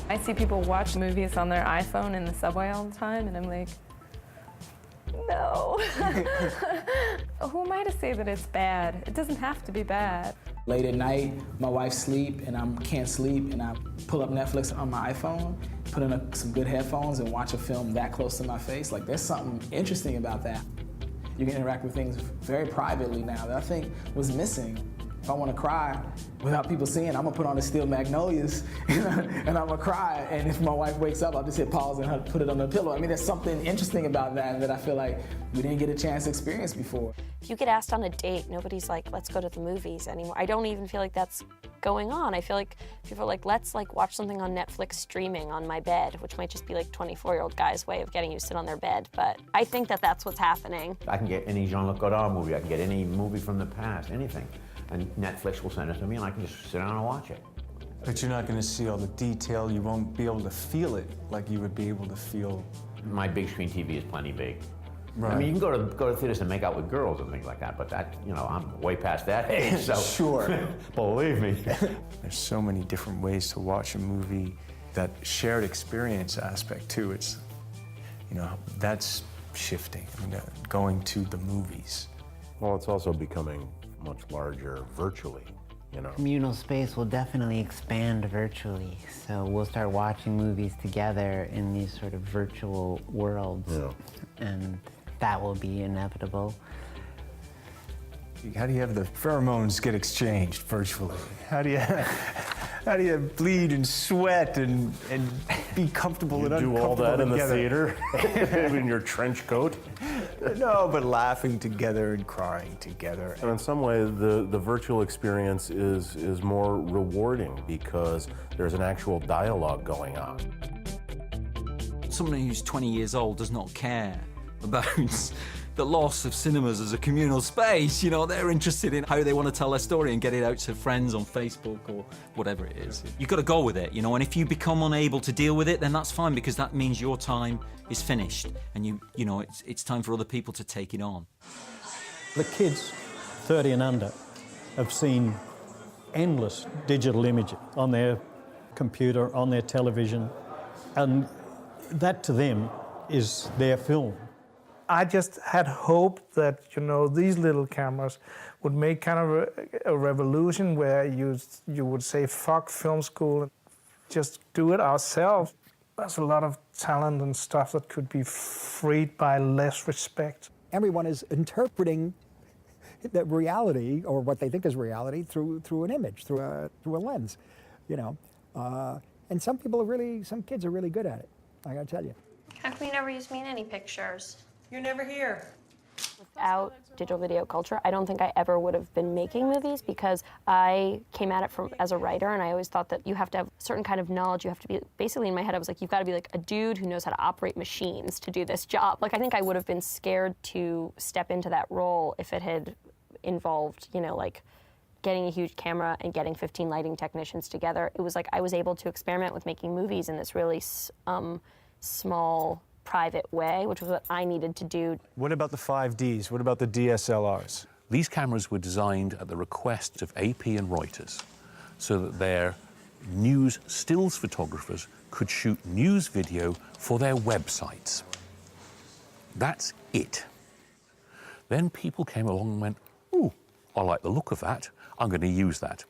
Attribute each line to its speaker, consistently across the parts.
Speaker 1: I see people watch movies on their iPhone in the subway all the time, and I'm like, no. Who am I to say that it's bad? It doesn't have to be bad.
Speaker 2: Late at night, my wife's asleep and I can't sleep, and I pull up Netflix on my iPhone, put in some good headphones and watch a film that close to my face. Like, there's something interesting about that. You can interact with things very privately now that I think was missing. If I want to cry without people seeing, I'm gonna put on the Steel Magnolias and I'm gonna cry. And if my wife wakes up, I'll just hit pause and put it on the pillow. I mean, there's something interesting about that I feel like we didn't get a chance to experience before.
Speaker 3: If you get asked on a date, nobody's like, let's go to the movies anymore. I don't even feel like that's going on. I feel like people are like, let's watch something on Netflix streaming on my bed, which might just be like 24-year-old guys' way of getting you to sit on their bed. But I think that that's what's happening.
Speaker 4: I can get any Jean-Luc Godard movie, I can get any movie from the past, anything. And Netflix will send it to me and I can just sit down and watch it.
Speaker 5: But you're not going to see all the detail, you won't be able to feel it like you would be able to feel.
Speaker 4: My big screen TV is plenty big.
Speaker 5: Right.
Speaker 4: I mean, you can go to theaters and make out with girls and things like that, but that, you know, I'm way past that age, so.
Speaker 5: Sure.
Speaker 4: Believe me.
Speaker 5: There's so many different ways to watch a movie. That shared experience aspect too, it's, you know, that's shifting, going to the movies.
Speaker 6: Well, it's also becoming much larger virtually, you know.
Speaker 7: Communal space will definitely expand virtually, so we'll start watching movies together in these sort of virtual worlds, and that will be inevitable.
Speaker 5: How do you have the pheromones get exchanged virtually? How do you bleed and sweat and be comfortable and uncomfortable
Speaker 6: do all that in the
Speaker 5: together?
Speaker 6: theater in your trench coat?
Speaker 5: No, but laughing together and crying together.
Speaker 6: And in some way, the virtual experience is more rewarding because there's an actual dialogue going on.
Speaker 8: Someone who's 20 years old does not care about the loss of cinemas as a communal space. You know, they're interested in how they want to tell their story and get it out to friends on Facebook or whatever it is. You've got to go with it, you know, and if you become unable to deal with it, then that's fine, because that means your time is finished and you know, it's time for other people to take it on.
Speaker 9: The kids 30 and under have seen endless digital images on their computer, on their television, and that to them is their film.
Speaker 10: I just had hoped that, you know, these little cameras would make kind of a revolution where you would say, fuck film school, and just do it ourselves. There's a lot of talent and stuff that could be freed by less respect.
Speaker 11: Everyone is interpreting the reality, or what they think is reality, through an image, through a lens, you know. And some kids are really good at it, I gotta tell you.
Speaker 3: How come you never use me in any pictures?
Speaker 12: You're never here.
Speaker 3: Without digital video culture, I don't think I ever would have been making movies, because I came at it as a writer, and I always thought that you have to have a certain kind of knowledge. You have to be, basically in my head, I was like, you've got to be like a dude who knows how to operate machines to do this job. Like, I think I would have been scared to step into that role if it had involved, you know, like getting a huge camera and getting 15 lighting technicians together. It was like I was able to experiment with making movies in this really small, private way, which was what I needed to do.
Speaker 5: What about the 5Ds? What about the DSLRs?
Speaker 13: These cameras were designed at the request of AP and Reuters so that their news stills photographers could shoot news video for their websites. That's it. Then people came along and went, ooh, I like the look of that. I'm going to use that.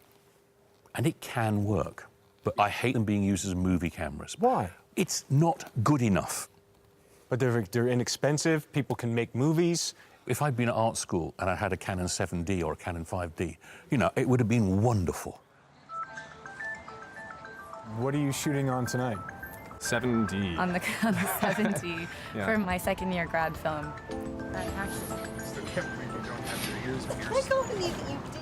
Speaker 13: And it can work, but I hate them being used as movie cameras.
Speaker 5: Why?
Speaker 13: It's not good enough.
Speaker 5: But they're inexpensive, people can make movies.
Speaker 13: If I'd been at art school and I had a Canon 7D or a Canon 5D, you know, it would have been wonderful.
Speaker 5: What are you shooting on tonight?
Speaker 1: 7D. On the 7D for my second-year grad film.
Speaker 12: I can't believe that you do.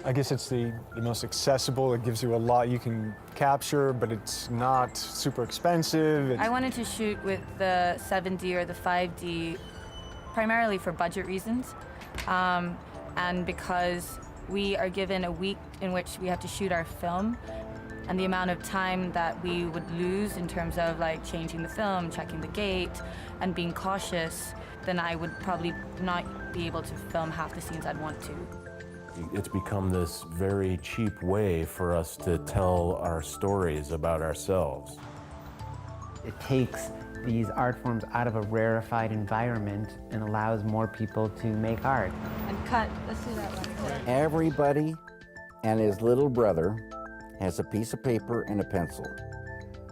Speaker 5: I guess it's the most accessible. It gives you a lot you can capture, but it's not super expensive.
Speaker 1: I wanted to shoot with the 7D or the 5D primarily for budget reasons, and because we are given a week in which we have to shoot our film, and the amount of time that we would lose in terms of like changing the film, checking the gate, and being cautious, then I would probably not be able to film half the scenes I'd want to.
Speaker 6: It's become this very cheap way for us to tell our stories about ourselves.
Speaker 7: It takes these art forms out of a rarefied environment and allows more people to make art.
Speaker 1: And cut. Let's do that one.
Speaker 14: Everybody and his little brother has a piece of paper and a pencil.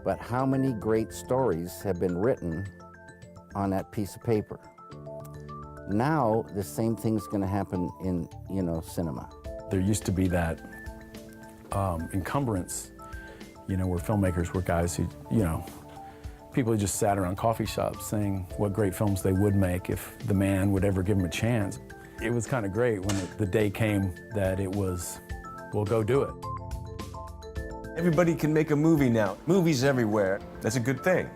Speaker 14: But how many great stories have been written on that piece of paper? Now, the same thing's going to happen in, cinema.
Speaker 15: There used to be that encumbrance, where filmmakers were guys who, people who just sat around coffee shops saying what great films they would make if the man would ever give them a chance. It was kind of great when the day came that it was, well, go do it.
Speaker 5: Everybody can make a movie now. Movies everywhere. That's a good thing.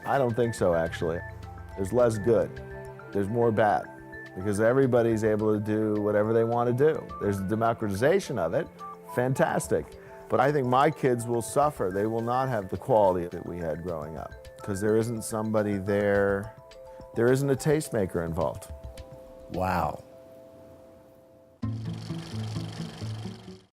Speaker 16: I don't think so, actually. There's less good. There's more bad. Because everybody's able to do whatever they want to do. There's a democratization of it. Fantastic. But I think my kids will suffer. They will not have the quality that we had growing up. Because there isn't somebody there. There isn't a tastemaker involved.
Speaker 14: Wow.